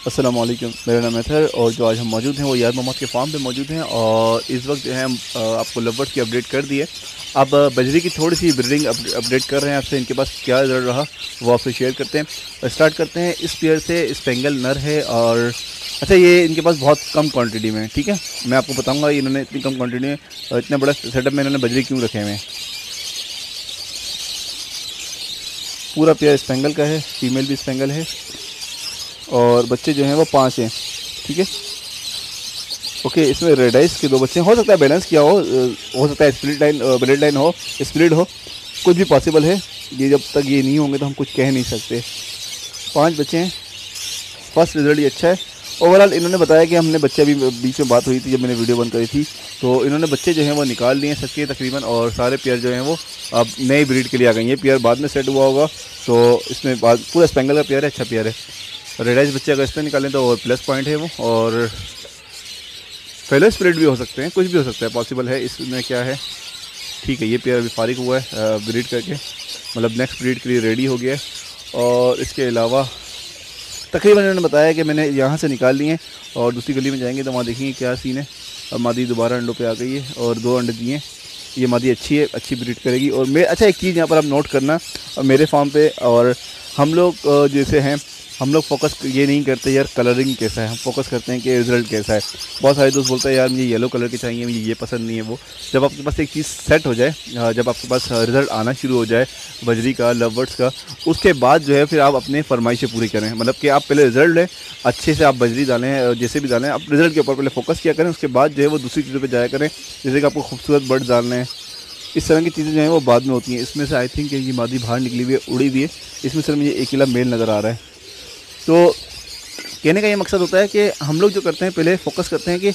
अस्सलाम वालेकुम, मेरा नाम है और जो आज हम मौजूद हैं वो यार मोहम्मद के फार्म पे मौजूद हैं। और इस वक्त जो है हम आपको लवबर्ड्स की अपडेट कर दी है। अब बजरी की थोड़ी सी ब्रीडिंग अपडेट कर रहे हैं आपसे, इनके पास क्या रिजल्ट रहा वो आपसे शेयर करते हैं। स्टार्ट करते हैं इस पेयर से। स्पेंगल नर है और अच्छा ये इनके पास बहुत कम क्वान्टिटी में, ठीक है। मैं आपको बताऊँगा इन्होंने इतनी कम क्वान्टिटी में इतना बड़ा सेटअप में इन्होंने बजरी क्यों रखे हुए हैं। पूरा पेयर स्पेंगल का है, फीमेल भी स्पेंगल है और बच्चे जो हैं वो 5 हैं, ठीक है। ओके, इसमें रेड आइस के 2 बच्चे हो सकता है बैलेंस किया हो सकता है स्प्लिट लाइन ब्रेड लाइन हो, स्प्लिट हो, कुछ भी पॉसिबल है। ये जब तक ये नहीं होंगे तो हम कुछ कह नहीं सकते। 5 बच्चे हैं, फर्स्ट रिजल्ट ही अच्छा है। ओवरऑल इन्होंने बताया कि हमने बच्चे अभी बीच में बात हुई थी जब मैंने वीडियो बंद करी थी, तो इन्होंने बच्चे जो हैं वो निकाल लिए सबके तकरीबन, और सारे पेयर जो हैं वो अब नई ब्रीड के लिए आ गए। ये पेयर बाद में सेट हुआ होगा, तो इसमें पूरा स्पेंगल का पेयर है, अच्छा पेयर है। रेड आइस बच्चे अगर इसमें निकालें तो और प्लस पॉइंट है वो, और फेलो स्प्लिट भी हो सकते हैं, कुछ भी हो सकता है, पॉसिबल है। इसमें क्या है, ठीक है। ये पेयर अभी फारिग हुआ है ब्रीड करके, मतलब नेक्स्ट ब्रीड के लिए रेडी हो गया है। और इसके अलावा तकरीबन इन्होंने बताया कि मैंने यहाँ से निकाल लिए हैं और दूसरी गली में जाएंगे तो वहाँ देखेंगे क्या सीन है। अब मादी दोबारा अंडों पे आ गई है और 2 अंडे दिए हैं। ये मादी अच्छी है, अच्छी ब्रीड करेगी। और मैं अच्छा एक चीज़ यहाँ पर आप नोट करना, मेरे फार्म पे और हम लोग जैसे हैं, हम लोग फोकस ये नहीं करते यार कलरिंग कैसा है, हम फोकस करते हैं कि रिज़ल्ट कैसा है। बहुत सारे दोस्त बोलते हैं यार मुझे येलो कलर के चाहिए, मुझे ये पसंद नहीं है वो। जब आपके पास एक चीज़ सेट हो जाए, जब आपके पास रिज़ल्ट आना शुरू हो जाए बजरी का, लवबर्ड्स का, उसके बाद जो है फिर आप अपने फरमाइशें पूरी करें। मतलब कि आप पहले रिज़ल्ट लें, अच्छे से आप बजरी डालें, जैसे भी डालें आप रिज़ल्ट के ऊपर पहले फोकस किया करें, उसके बाद जो है वो दूसरी चीज़ों पर जाया करें। जैसे कि आपको खूबसूरत बर्ड्स डालने हैं, इस तरह की चीज़ें जो हैं वो बाद में होती हैं। इसमें से आई थिंक ये मादी बाहर निकली हुई है, उड़ी हुई है। इसमें सिर्फ मुझे अकेला मेल नज़र आ रहा है। तो कहने का ये मकसद होता है कि हम लोग जो करते हैं पहले फोकस करते हैं कि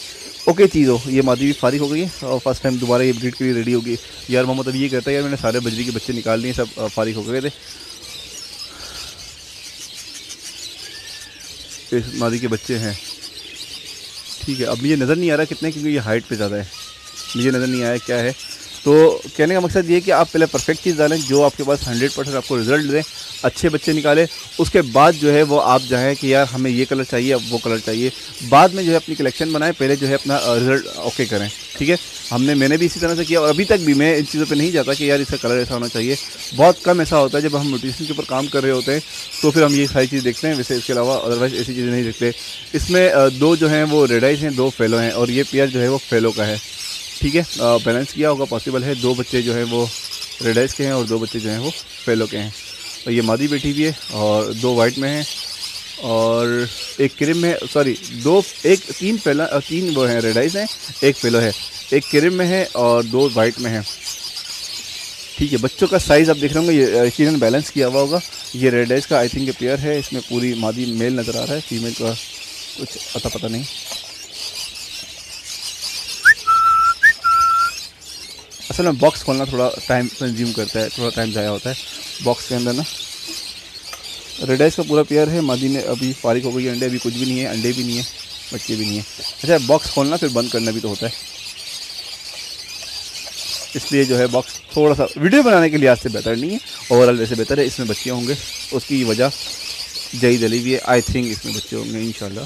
ओके चीज़ हो। ये मादी भी फारिग हो गई है और फर्स्ट टाइम दोबारा ये ब्रीड के लिए रेडी होगी। यार मोहम्मद अभी ये कहता है यार मैंने सारे बजरी के बच्चे निकाल लिए, सब फारिग हो गए थे। इस मादी के बच्चे हैं, ठीक है। अब मुझे नज़र नहीं आ रहा कितने, क्योंकि ये हाइट पे ज़्यादा है, मुझे नज़र नहीं आया क्या है। तो कहने का मकसद ये है कि आप पहले परफेक्ट चीज़ डालें जो आपके पास 100% आपको रिजल्ट दें, अच्छे बच्चे निकालें। उसके बाद जो है वो आप चाहें कि यार हमें ये कलर चाहिए, अब वो कलर चाहिए, बाद में जो है अपनी कलेक्शन बनाएं, पहले जो है अपना रिजल्ट ओके करें, ठीक है। मैंने भी इसी तरह से किया और अभी तक भी मैं इन चीज़ों पे नहीं जाता कि यार इसका कलर ऐसा होना चाहिए। बहुत कम ऐसा होता है जब हम न्यूट्रिशन के ऊपर काम कर रहे होते हैं तो फिर हम ये सारी चीज़ देखते हैं, वैसे इसके अलावा अदरवाइज ऐसी चीज़ें नहीं देखते। इसमें 2 जो हैं वो रेड आइस हैं, 2 फेलो हैं, और ये पेयर जो है वो फेलो का है, ठीक है। बैलेंस किया होगा, पॉसिबल है। 2 बच्चे जो हैं वो रेड आइस के हैं और 2 बच्चे जो हैं वो फेलो के हैं। और ये मादी बैठी हुई है और 2 वाइट में हैं और एक क्रीम में, सॉरी 3 वो हैं रेड आइस हैं, 1 फेलो है, 1 क्रीम में है और 2 वाइट में है, ठीक है। बच्चों का साइज़ आप देख रहे होंगे, ये यकीनन बैलेंस किया हुआ होगा। ये रेड आइस का आई थिंक पेयर है, इसमें पूरी मादी मेल नज़र आ रहा है, फीमेल का कुछ अता पता नहीं। असल में बॉक्स खोलना थोड़ा टाइम कंज्यूम करता है, थोड़ा टाइम ज़ाया होता है बॉक्स के अंदर ना। रेड आइस का पूरा पेयर है, मादी ने अभी फारिग हो गई, अंडे अभी कुछ भी नहीं है, अंडे भी नहीं है, बच्चे भी नहीं है। अच्छा, बॉक्स खोलना फिर बंद करना भी तो होता है, इसलिए जो है बॉक्स थोड़ा सा वीडियो बनाने के लिहाज से बेहतर नहीं है, ओवरऑल वैसे बेहतर है। इसमें बच्चे होंगे, उसकी वजह जई दली भी है, आई थिंक इसमें बच्चे होंगे इंशाल्लाह।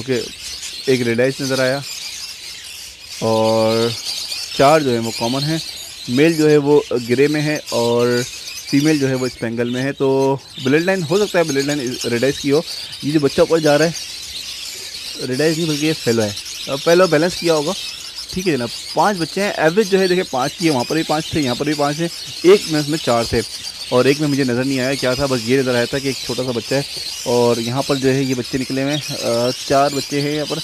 ओके, एक रेड आइस नज़र आया और 4 जो है वो कॉमन है। मेल जो है वो ग्रे में है और फीमेल जो है वो स्पेंगल में है। तो ब्लड लाइन हो सकता है, ब्लड लाइन रेड आइस की हो। ये जो बच्चा ऊपर जा रहा है रेड आइस नहीं बल्कि ये फेलो है, पहले बैलेंस किया होगा, ठीक है जनाब। 5 बच्चे हैं, एवरेज जो है देखिए 5 की है, वहाँ पर भी 5 थे, यहाँ पर भी 5 है। एक में उसमें 4 थे और एक में मुझे नज़र नहीं आया क्या था, बस ये नज़र आया था कि एक छोटा सा बच्चा है। और यहाँ पर जो है ये बच्चे निकले हुए हैं, 4 बच्चे हैं यहाँ पर,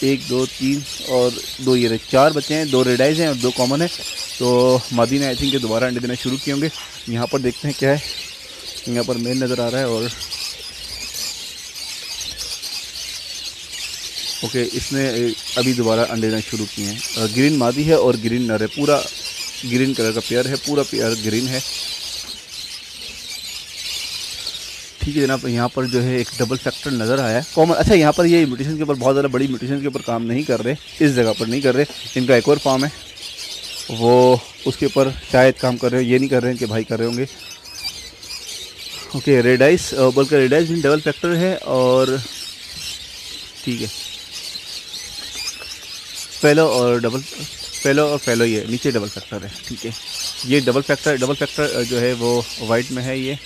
1 2 3 और 2 ये रहे, 4 बच्चे हैं, 2 रेड आइस हैं और 2 कॉमन है। तो मादी ने आई थिंक दोबारा अंडे देना शुरू किए होंगे। यहाँ पर देखते हैं क्या है, यहाँ पर मेल नज़र आ रहा है और ओके, इसने अभी दोबारा अंडे देना शुरू किए हैं। ग्रीन मादी है और ग्रीन नर है, पूरा ग्रीन कलर का पेयर है, पूरा पेयर ग्रीन है, ठीक है जनाब। यहाँ पर जो है एक डबल फैक्टर नज़र आया है कॉमन। अच्छा, यहाँ पर ये म्यूटेशन के ऊपर बहुत ज़्यादा बड़ी म्यूटेशन के ऊपर काम नहीं कर रहे, इस जगह पर नहीं कर रहे। इनका एक और फार्म है वो उसके ऊपर शायद काम कर रहे हो, ये नहीं कर रहे हैं कि भाई कर रहे होंगे। ओके रेड आइस, बल्कि रेड आइस भी डबल फैक्टर है, और ठीक है फेलो और फेलो ये नीचे डबल फैक्टर है, ठीक है। ये डबल फैक्टर जो है वो वाइट में है। ये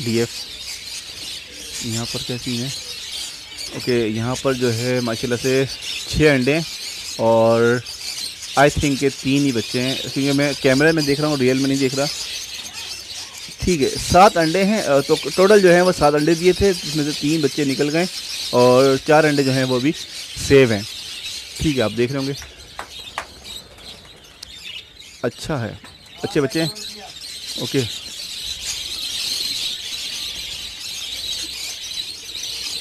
डीएफ यहाँ पर क्या चीज़ है? ओके यहाँ पर जो है माशाल्लाह से 6 अंडे हैं, और आई थिंक के 3 ही बच्चे हैं, क्योंकि मैं कैमरे में देख रहा हूँ, रियल में नहीं देख रहा। ठीक है 7 अंडे हैं, तो टोटल जो है वो 7 अंडे दिए थे, जिसमें से 3 बच्चे निकल गए और 4 अंडे जो हैं वो भी सेव हैं। ठीक है आप देख रहे होंगे, अच्छा है, अच्छे बच्चे हैं। ओके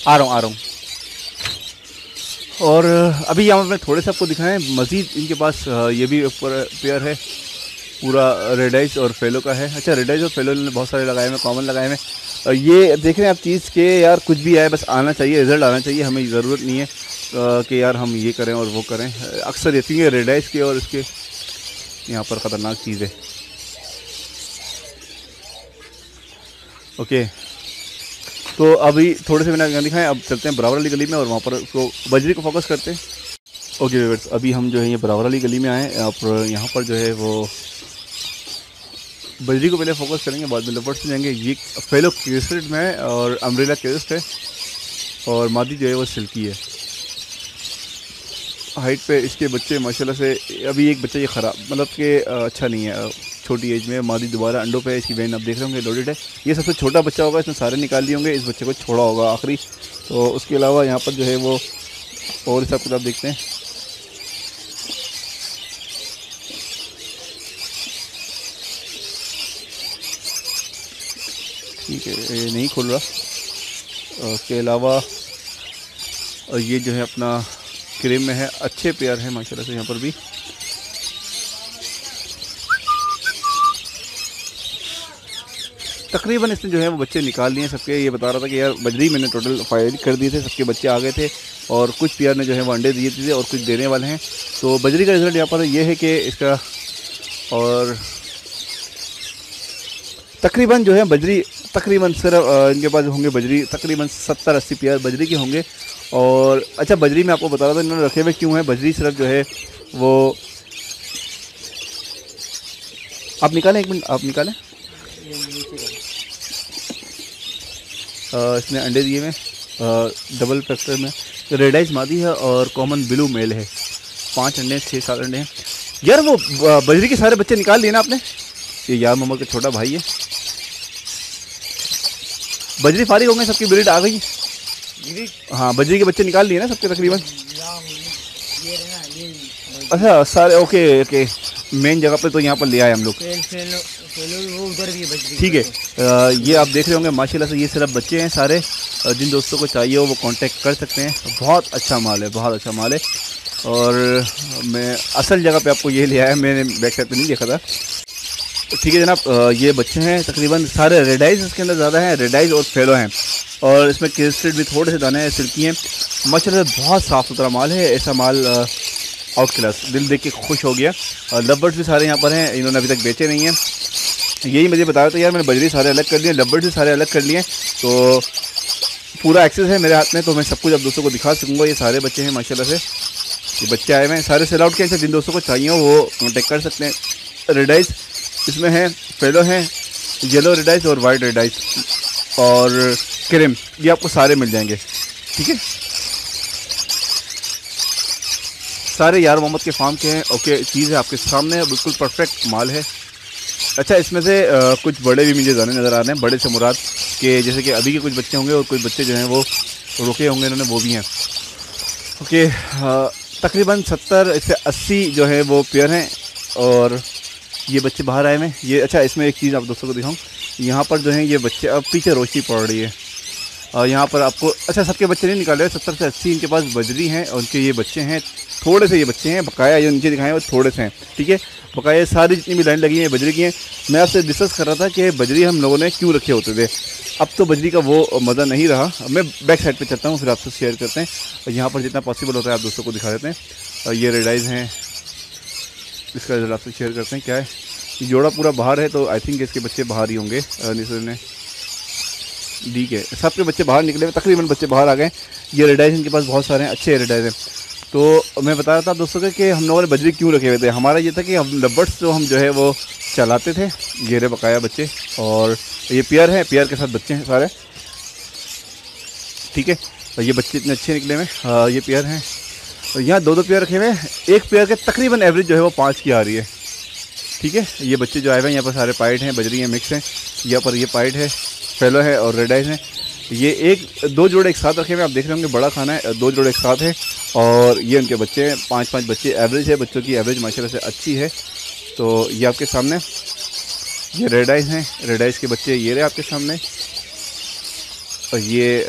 आ रहा हूँ। और अभी यहाँ पर थोड़े से आपको दिखाएं मज़ीद, इनके पास ये भी ऊपर पेयर है, पूरा रेड आइस और फेलो का है। अच्छा रेड आइस और फेलो ने बहुत सारे लगाए हुए, कॉमन लगाए हुए। ये देख रहे हैं आप चीज़ के यार, कुछ भी आए बस आना चाहिए, रिज़ल्ट आना चाहिए, हमें ज़रूरत नहीं है कि यार हम ये करें और वो करें। अक्सर ये थी रेड आइस के और इसके यहाँ पर ख़तरनाक चीज़ है। ओके तो अभी थोड़े से मैंने दिखाएं, अब चलते हैं बराबर वाली गली में और वहाँ पर उसको बजरी को फोकस करते हैं। ओके व्यूअर्स, अभी हम जो है ये बराबर वाली गली में आए, आप यहाँ पर जो है वो बजरी को पहले फोकस करेंगे, बाद में लवर्स में जाएंगे। ये फेलो क्रिस्टेड में है और अम्ब्रेला क्रिस्ट है, और मादी जो है वो सिल्की है। हाइट पे इसके बच्चे माशाल्लाह से, अभी एक बच्चा ये ख़राब मतलब कि अच्छा नहीं है, छोटी एज में। मादी दोबारा अंडों पे, इसकी वैन आप देख रहे होंगे लोडेड है। ये सबसे छोटा बच्चा होगा, इसने सारे निकाल लिए होंगे, इस बच्चे को छोड़ा होगा आखिरी। तो उसके अलावा यहाँ पर जो है वो और हिसाब किताब देखते हैं। ठीक है ये नहीं खुल रहा। उसके अलावा ये जो है अपना क्रीम में है, अच्छे पेयर हैं माशाल्लाह से यहाँ पर भी। तकरीबन इसने जो है वो बच्चे निकाल लिए सबके। ये बता रहा था कि यार बजरी मैंने टोटल फाइल कर दिए थे, सबके बच्चे आ गए थे, और कुछ पेयर ने जो है वो अंडे दिए थे और कुछ देने वाले हैं। तो बजरी का रिज़ल्ट यहाँ पर ये है कि इसका, और तकरीबन जो है बजरी तकरीबन सिर्फ इनके पास होंगे बजरी तकरीबन 70-80 पेयर बजरी के होंगे। और अच्छा बजरी में आपको बता रहा था इन्होंने रखे हुए क्यों है, बजरी सिर्फ जो है वो आप निकालें, 1 मिनट आप निकालें। इसने अंडे दिए हुए डबल फैक्टर में, रेड आइस मादी है और कॉमन ब्लू मेल है। 5 अंडे 6-7 अंडे हैं यार। वो बजरी के सारे बच्चे निकाल लिए ना आपने? ये यार मोहम्मद का छोटा भाई है। बजरी फारिग हो गए, सबकी ब्रीड आ गई। हाँ बजरी के बच्चे निकाल लिए ना सबके तकरीबन। अच्छा सारे ओके ओके, मेन जगह पे तो यहाँ पर ले आए हम लोग। ठीक है ये आप देख रहे होंगे माशाल्लाह से ये सिर्फ बच्चे हैं सारे। जिन दोस्तों को चाहिए हो वो कांटेक्ट कर सकते हैं। बहुत अच्छा माल है, बहुत अच्छा माल है। और मैं असल जगह पे आपको ये ले आया, मैंने बैक साइड पे नहीं देखा था। ठीक है जनाब, ये बच्चे हैं तकरीबन सारे रेड आइज इसके अंदर ज़्यादा हैं, रेड आइज और फेलो हैं, और इसमें क्रिस्टेड भी थोड़े से दाने हैं, सिल्की हैं। माशाल्लाह बहुत साफ़ सुथरा माल है, ऐसा माल आउट क्लास, दिल देख के खुश हो गया। और लव भी सारे यहाँ पर हैं, इन्होंने अभी तक बेचे नहीं हैं। यही मुझे बताया था यार, मैंने बजरी सारे अलग कर लिए, लव भी सारे अलग कर लिए, तो पूरा एक्सेस है मेरे हाथ में, तो मैं सब कुछ अब दोस्तों को दिखा सकूँगा। ये सारे बच्चे हैं माशाल्लाह से, ये बच्चे आए हुए हैं सारे सेल आउट के। जिन दोस्तों को चाहिए हो वो कॉन्टेक्ट कर सकते हैं। रेड आइज इसमें है, फेलो हैं, येलो रेड आइज और वाइट रेड आइज और क्रीम, ये आपको सारे मिल जाएंगे। ठीक है सारे यार मोहम्मद के फार्म के हैं। ओके चीज़ है आपके सामने, बिल्कुल परफेक्ट माल है। अच्छा इसमें से कुछ बड़े भी मुझे जाने नज़र आ रहे हैं, बड़े से मुराद के जैसे कि अभी के कुछ बच्चे होंगे और कुछ बच्चे जो हैं वो रुके होंगे इन्होंने, वो भी हैं। ओके तकरीबन 70 से 80 जो है वो पेयर हैं और ये बच्चे बाहर आए हैं। ये अच्छा इसमें एक चीज़ आप दोस्तों को दिखाऊं, यहाँ पर जो है ये बच्चे, अब पीछे रोशनी पड़ रही है और यहाँ पर आपको, अच्छा सबके बच्चे नहीं निकाले, 70 से 80 इनके पास बजरी हैं और उनके ये बच्चे हैं, थोड़े से ये बच्चे हैं, बकाया जो नीचे दिखाए वो थोड़े से हैं। ठीक है बकाया सारी जितनी भी लाइन लगी हैं बजरी की हैं। मैं आपसे डिस्कस कर रहा था कि बजरी हम लोगों ने क्यों रखे होते थे, अब तो बजरी का वो मज़ा नहीं रहा। मैं बैक साइड पे चलता हूँ फिर आपसे शेयर करते हैं, और यहाँ पर जितना पॉसिबल होता है आप दोस्तों को दिखा देते हैं। और ये रेड आइज हैं, इसका रिजल्ट आपसे शेयर करते हैं क्या है। ये जोड़ा पूरा बाहर है, तो आई थिंक इसके बच्चे बाहर ही होंगे। ने डी के सबके बच्चे बाहर निकले हुए, तकरीबन बच्चे बाहर आ गए। ये रेडाइज इनके पास बहुत सारे हैं, अच्छे रेडाइज हैं। तो मैं बता रहा था दोस्तों को कि हम लोगों ने बजरी क्यों रखे हुए थे। हमारा ये था कि हम लबर्ड्स जो हम जो है वो चलाते थे, घेरे बकाया बच्चे, और ये पेयर है, पेयर के साथ बच्चे हैं सारे, ठीक है। और ये बच्चे इतने अच्छे निकले हुए, ये पेयर हैं। और यहाँ 2-2 पेयर रखे हुए हैं, एक पेयर के तकरीबन एवरेज जो है वो 5 की आ रही है, ठीक है। ये बच्चे जो आए हुए हैं, यहाँ पर सारे पाइट हैं, बजरी हैं, मिक्स हैं। यहाँ पर ये पाइट है, फेलो है और रेड आइज हैं। ये 1-2 जोड़े एक साथ रखे हुए हैं, आप देख रहे होंगे, बड़ा खाना है, 2 जोड़े एक साथ है। और ये उनके बच्चे हैं, 5-5 बच्चे एवरेज है, बच्चों की एवरेज माशाल्लाह से अच्छी है। तो ये आपके सामने ये रेड आइज हैं, रेड आइज के बच्चे ये रहे आपके सामने। और ये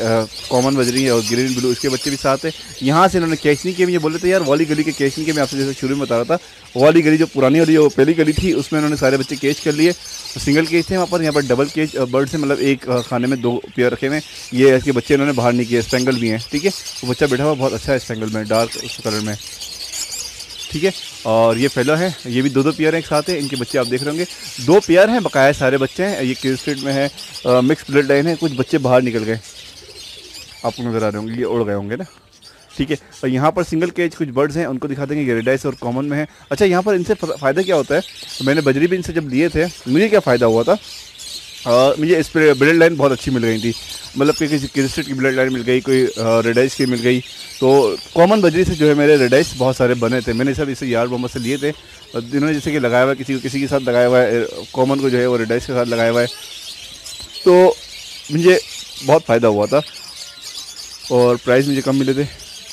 कॉमन बजरी है और ग्रीन ब्लू, इसके बच्चे भी साथ है। यहाँ से इन्होंने कैच नहीं किए, ये बोले थे यार वाली गली के कैच नहीं किए। मैं आपसे जैसे शुरू में बता रहा था, वाली गली जो पुरानी वाली वो पहली गली थी, उसमें उन्होंने सारे बच्चे कैच कर लिए। सिंगल केज थे वहाँ पर, यहाँ पर डबल केज बर्ड से, मतलब एक खाने में 2 पेयर रखे हुए हैं। ये इसके बच्चे इन्होंने बाहर नहीं किए, स्पेंगल भी हैं, ठीक है। वो बच्चा बैठा हुआ बहुत अच्छा है स्पेंगल में, डार्क कलर में, ठीक है। और ये फेलो है, ये भी 2-2 पेयर एक साथ है, इनके बच्चे आप देख रहे होंगे, 2 पेयर हैं, बकाया सारे बच्चे हैं। ये किल स्ट्रीट में है, मिक्स ब्लड लाइन है, कुछ बच्चे बाहर निकल गए, आपको नज़र आ रहे होंगे, ये उड़ गए होंगे ना, ठीक है। और यहाँ पर सिंगल केज कुछ बर्ड्स हैं, उनको दिखा देंगे, ये रेड आइज और कॉमन में है। अच्छा, यहाँ पर इनसे फ़ायदा क्या होता है, मैंने बजरी भी इनसे जब लिए थे, मुझे क्या फ़ायदा हुआ था, मुझे इस पर ब्लड लाइन बहुत अच्छी मिल गई थी, मतलब कि किसी किस्टेट की ब्लड लाइन मिल गई, कोई रेडाइस की मिल गई। तो कॉमन बजरी से जो है मेरे रेडाइस बहुत सारे बने थे, मैंने सब इसे यार मोहम्मद से लिए थे। और इन्होंने जैसे कि लगाया हुआ है, किसी के साथ लगाया हुआ है, कॉमन को जो है वो रेडाइस के साथ लगाया हुआ है, तो मुझे बहुत फ़ायदा हुआ था। और प्राइस मुझे कम मिले थे,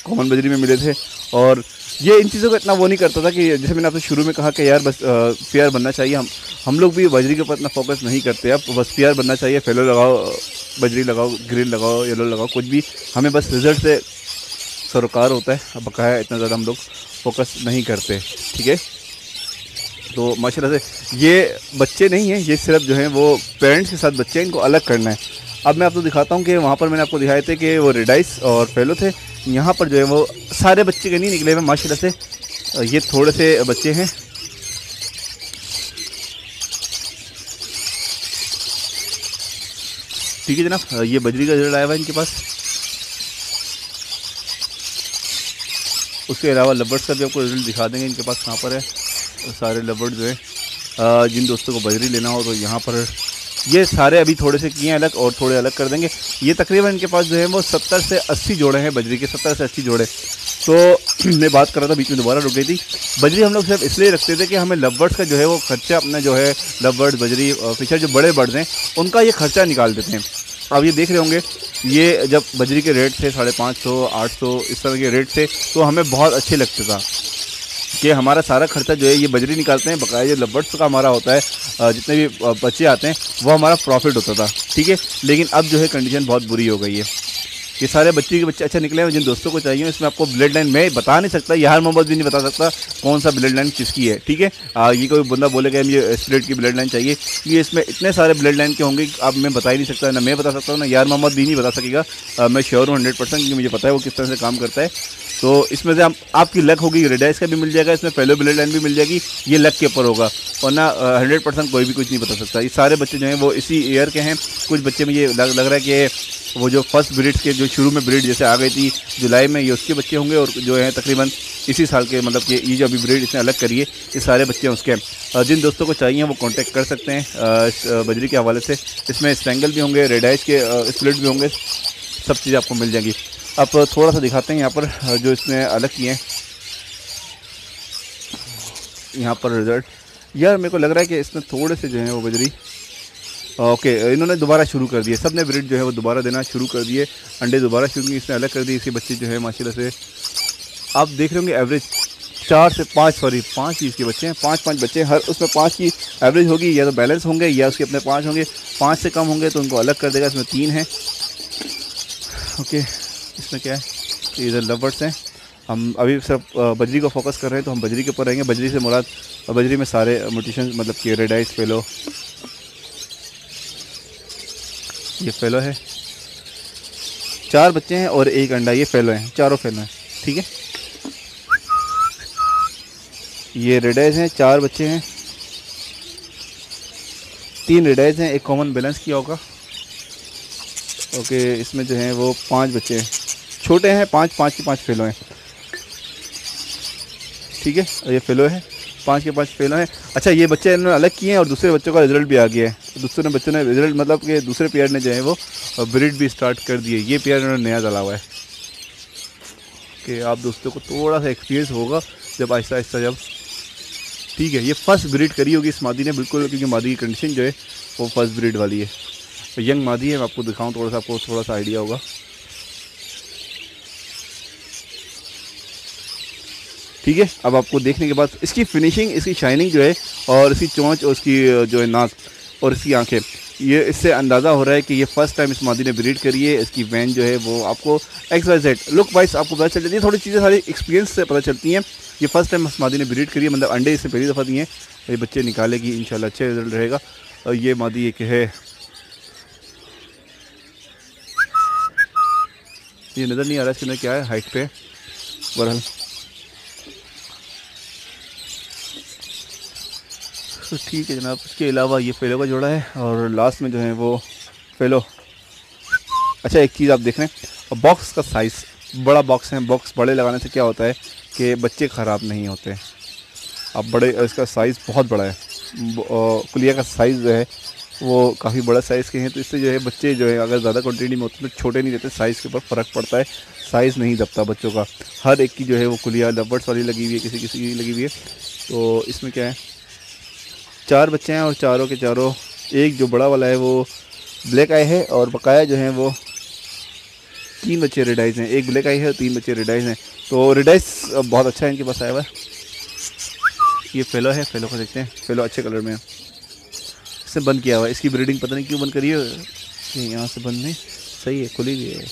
कॉमन बजरी में मिले थे। और ये इन चीज़ों को इतना वो नहीं करता था कि जैसे मैंने आपसे शुरू में कहा कि यार बस पेयर बनना चाहिए। हम लोग भी बजरी के ऊपर इतना फोकस नहीं करते, अब बस पेयर बनना चाहिए, फेलो लगाओ, बजरी लगाओ, ग्रीन लगाओ, येलो लगाओ, कुछ भी, हमें बस रिजल्ट से सरोकार होता है। अब बकाया इतना ज़्यादा हम लोग फोकस नहीं करते, ठीक है। तो माशाल्लाह से ये बच्चे नहीं हैं, ये सिर्फ जो हैं वो पेरेंट्स के साथ बच्चे हैं, इनको अलग करना है। अब मैं आपको दिखाता हूँ कि वहाँ पर मैंने आपको दिखाए थे कि वो रेडाइस और फेलो थे, यहाँ पर जो है वो सारे बच्चे के नहीं निकले हुए माशाल्लाह से, ये थोड़े से बच्चे हैं। ठीक है जनाब, ये बजरी का रिजल्ट आया हुआ है इनके पास। उसके अलावा लबर्ड्स का भी आपको रिजल्ट दिखा देंगे, इनके पास कहाँ पर है सारे लबर्ड जो है। जिन दोस्तों को बजरी लेना हो तो यहाँ पर ये सारे अभी थोड़े से किए हैं अलग, और थोड़े अलग कर देंगे। ये तकरीबन इनके पास जो है वो 70 से 80 जोड़े हैं बजरी के, 70 से 80 जोड़े। तो मैं बात कर रहा था, बीच में दोबारा रुक गई थी। बजरी हम लोग सिर्फ इसलिए रखते थे कि हमें लबर्ड्स का जो है वो खर्चा अपना जो है, लबर्ड बजरी फिशर जो बड़े बर्ड्स हैं उनका ये खर्चा निकाल देते हैं। अब ये देख रहे होंगे, ये जब बजरी के रेट थे 550, 800 इस तरह के रेट थे, तो हमें बहुत अच्छे लगते था कि हमारा सारा खर्चा जो है ये बजरी निकालते हैं, बकाया जो लबर्ड्स का हमारा होता है, जितने भी बच्चे आते हैं वो हमारा प्रॉफिट होता था, ठीक है। लेकिन अब जो है कंडीशन बहुत बुरी हो गई है। ये सारे बच्चे अच्छा निकले हैं। जिन दोस्तों को चाहिए इसमें आपको ब्लड लाइन मैं बता नहीं सकता, यार मोहम्मद भी नहीं बता सकता कौन सा ब्लड लाइन किसकी है, ठीक है। ये कोई बंदा बोलेगा ये स्प्लिट की ब्लड लाइन चाहिए, ये इसमें इतने सारे ब्लड लाइन के होंगे अब मैं बता ही नहीं सकता, ना मैं बता सकता हूँ, ना यार मोहम्मद भी नहीं बता सकेगा। मैं श्योर हूँ 100%, क्योंकि मुझे पता है वो किस तरह से काम करता है। तो इसमें से आपकी लक होगी, रेडाइस का भी मिल जाएगा, इसमें फेलो ब्लड लाइन भी मिल जाएगी, ये लक के ऊपर होगा, और ना 100% कोई भी कुछ नहीं बता सकता। ये सारे बच्चे जो हैं वो इसी ईयर के हैं। कुछ बच्चे में ये लग रहा है कि वो जो फर्स्ट ब्रीड के जो शुरू में ब्रीड जैसे आ गई थी जुलाई में, ये उसके बच्चे होंगे, और जो हैं तकरीबन इसी साल के, मतलब कि ये जो अभी ब्रीड इसने अलग करी है, ये सारे बच्चे हैं उसके। जिन दोस्तों को चाहिए वो कांटेक्ट कर सकते हैं बजरी के हवाले से। इसमें स्पेंगल भी होंगे, रेडाइस के स्प्लिट भी होंगे, सब चीज़ें आपको मिल जाएंगी। अब थोड़ा सा दिखाते हैं यहाँ पर जो इसने अलग किए हैं, यहाँ पर रिज़ल्ट। यार मेरे को लग रहा है कि इसमें थोड़े से जो है वो बजरी ओके इन्होंने दोबारा शुरू कर दिए, सब ने ब्रीड जो है वो दोबारा देना शुरू कर दिए, अंडे दोबारा शुरू किए, इसने अलग कर दिए। इसके बच्चे जो है माशाल्लाह से आप देख रहे होंगे एवरेज 4 से 5 ही इसके बच्चे हैं, 5 बच्चे हैं, हर उसमें 5 की एवरेज होगी, या तो बैलेंस होंगे या उसके अपने 5 होंगे। 5 से कम होंगे तो उनको अलग कर देगा। इसमें 3 हैं। ओके, इसमें क्या है, इधर लवर्स हैं। हम अभी सिर्फ बजरी को फोकस कर रहे हैं, तो हम बजरी के ऊपर रहेंगे। बजरी से मुराद बजरी में सारे म्यूटेशन, मतलब कि रेडाइस, फेलो, ये फेलो है, 4 बच्चे हैं और 1 अंडा, ये फेलो हैं, चारों फेलो हैं, ठीक है। ये रेडाइस हैं, 4 बच्चे हैं, 3 रेडाइज हैं, एक कॉमन बैलेंस किया होगा। ओके, इसमें जो है वो 5 बच्चे हैं, छोटे हैं, 5 5 के 5 फेलो हैं। ठीक है, और ये फेलो है, 5 के 5 फेलो हैं। अच्छा, ये बच्चे इन्होंने अलग किए हैं और दूसरे बच्चों का रिजल्ट भी आ गया है। दूसरे बच्चों ने रिजल्ट मतलब कि दूसरे पेयर ने जो है वो ब्रीड भी स्टार्ट कर दिए। ये पेयर इन्होंने नया डाला हुआ है कि आप दोस्तों को थोड़ा सा एक्सपीरियंस होगा जब आहिस्ता आहिस्ता जब। ठीक है, ये फर्स्ट ब्रीड करी होगी इस मादी ने बिल्कुल, क्योंकि मादी की कंडीशन जो है वो फर्स्ट ब्रीड वाली है। यंग मादी है, मैं आपको दिखाऊं थोड़ा सा, आपको थोड़ा सा आइडिया होगा। ठीक है, अब आपको देखने के बाद इसकी फिनिशिंग, इसकी शाइनिंग जो है, और इसकी चोंच और इसकी जो है नाक और इसकी आंखें, ये इससे अंदाज़ा हो रहा है कि ये फर्स्ट टाइम इस मादी ने ब्रीड करी है। इसकी वैन जो है वो आपको XYZ लुक वाइज आपको पता चल जाती है, थोड़ी चीज़ें सारी एक्सपीरियंस से पता चलती हैं। ये फर्स्ट टाइम इस मादी ने ब्रीड करी है, मतलब अंडे इससे पहली दफ़ा दिए हैं। ये बच्चे निकालेगी इंशाल्लाह, अच्छा रिजल्ट रहेगा। और ये मादी एक है, ये नज़र नहीं आ रहा इसके अंदर क्या है, हाइट पे बहरहाल। तो ठीक है जनाब, इसके अलावा ये फेलो का जोड़ा है और लास्ट में जो है वो फेलो। अच्छा, एक चीज़ आप देख रहे हैं, बॉक्स का साइज़ बड़ा बॉक्स है। बॉक्स बड़े लगाने से क्या होता है कि बच्चे ख़राब नहीं होते। अब बड़े, इसका साइज़ बहुत बड़ा है, कुलिया का साइज़ जो है वो काफ़ी बड़ा साइज़ के हैं, तो इससे जो है बच्चे जो है अगर ज़्यादा क्वांटिटी में होते तो छोटे नहीं रहते। साइज़ के ऊपर फ़र्क पड़ता है, साइज़ नहीं दबता बच्चों का। हर एक की जो है वो कुलिया लवर्स वाली लगी हुई है, किसी किसी की लगी हुई है। तो इसमें क्या है, 4 बच्चे हैं और चारों के चारों, एक जो बड़ा वाला है वो ब्लैक आई है और बकाया जो है वो 3 बच्चे रेड आइज़ हैं। एक ब्लैक आई है और 3 बच्चे रेड आइज़ हैं। तो रेड आइज़ बहुत अच्छा है इनके पास आया हुआ है। ये फेलो है, फेलो को देखते हैं, फेलो अच्छे कलर में है, इससे बंद किया हुआ है। इसकी ब्रीडिंग पता नहीं क्यों बंद करी है, ये यहाँ से बंद नहीं, सही है, खुली भी है।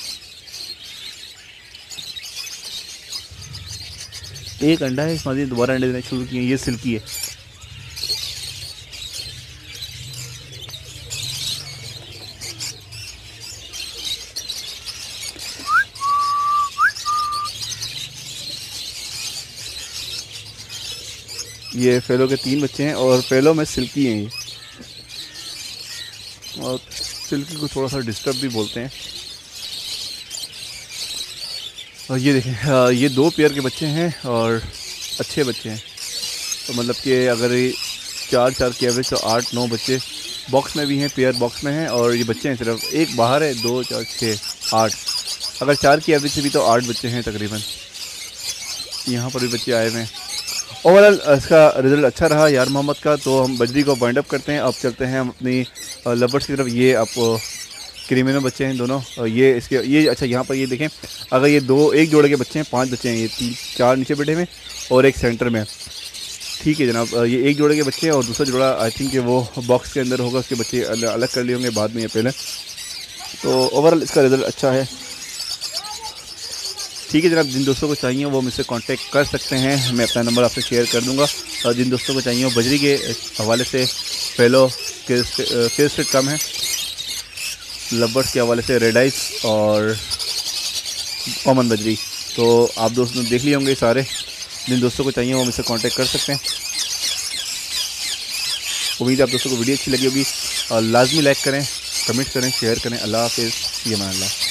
एक अंडा है, इस मादी ने दोबारा अंडे देना शुरू किए। ये सिल्की है, ये फेलो के 3 बच्चे हैं और फेलो में सिल्की हैं ये, और सिल्की को थोड़ा सा डिस्टर्ब भी बोलते हैं। और ये देखें, ये 2 पेयर के बच्चे हैं और अच्छे बच्चे हैं। तो मतलब कि अगर 4 की एवरेज तो 8-9 बच्चे बॉक्स में भी हैं, पेयर बॉक्स में हैं, और ये बच्चे हैं सिर्फ एक बाहर है, 2 4 6 8, अगर 4 की एवरेज से भी तो 8 बच्चे हैं तकरीबन। यहाँ पर भी बच्चे आए हुए हैं। ओवरऑल इसका रिज़ल्ट अच्छा रहा यार मोहम्मद का। तो हम बजरी को बाइंड अप करते हैं, अब चलते हैं हम अपनी लवर्स की तरफ। ये आप क्रीमिनो बच्चे हैं दोनों, और ये इसके ये अच्छा, यहाँ पर ये देखें, अगर ये एक जोड़े के बच्चे हैं, 5 बच्चे हैं, ये 4 नीचे बैठे में और एक सेंटर में। ठीक है जनाब, ये एक जोड़े के बच्चे हैं और दूसरा जोड़ा आई थिंक कि वो बॉक्स के अंदर होगा, उसके बच्चे अलग कर लिए होंगे बाद में या पहले। तो ओवरऑल इसका रिज़ल्ट अच्छा है। ठीक है जनाब, जिन दोस्तों को चाहिए वो मुझसे कांटेक्ट कर सकते हैं, मैं अपना नंबर आपसे शेयर कर दूंगा। और जिन दोस्तों को चाहिए वो बजरी के हवाले से, फेलो के रेट कम है, लवर्स के हवाले से रेड आइस और कॉमन बजरी, तो आप दोस्तों देख लिए होंगे सारे। जिन दोस्तों को चाहिए वो मुझसे कांटेक्ट कर सकते हैं। उम्मीद है आप दोस्तों को वीडियो अच्छी लगी होगी, और लाजमी लाइक करें, कमेंट करें, शेयर करें। अल्लाह हाफिज़, ये मान अल्लाह।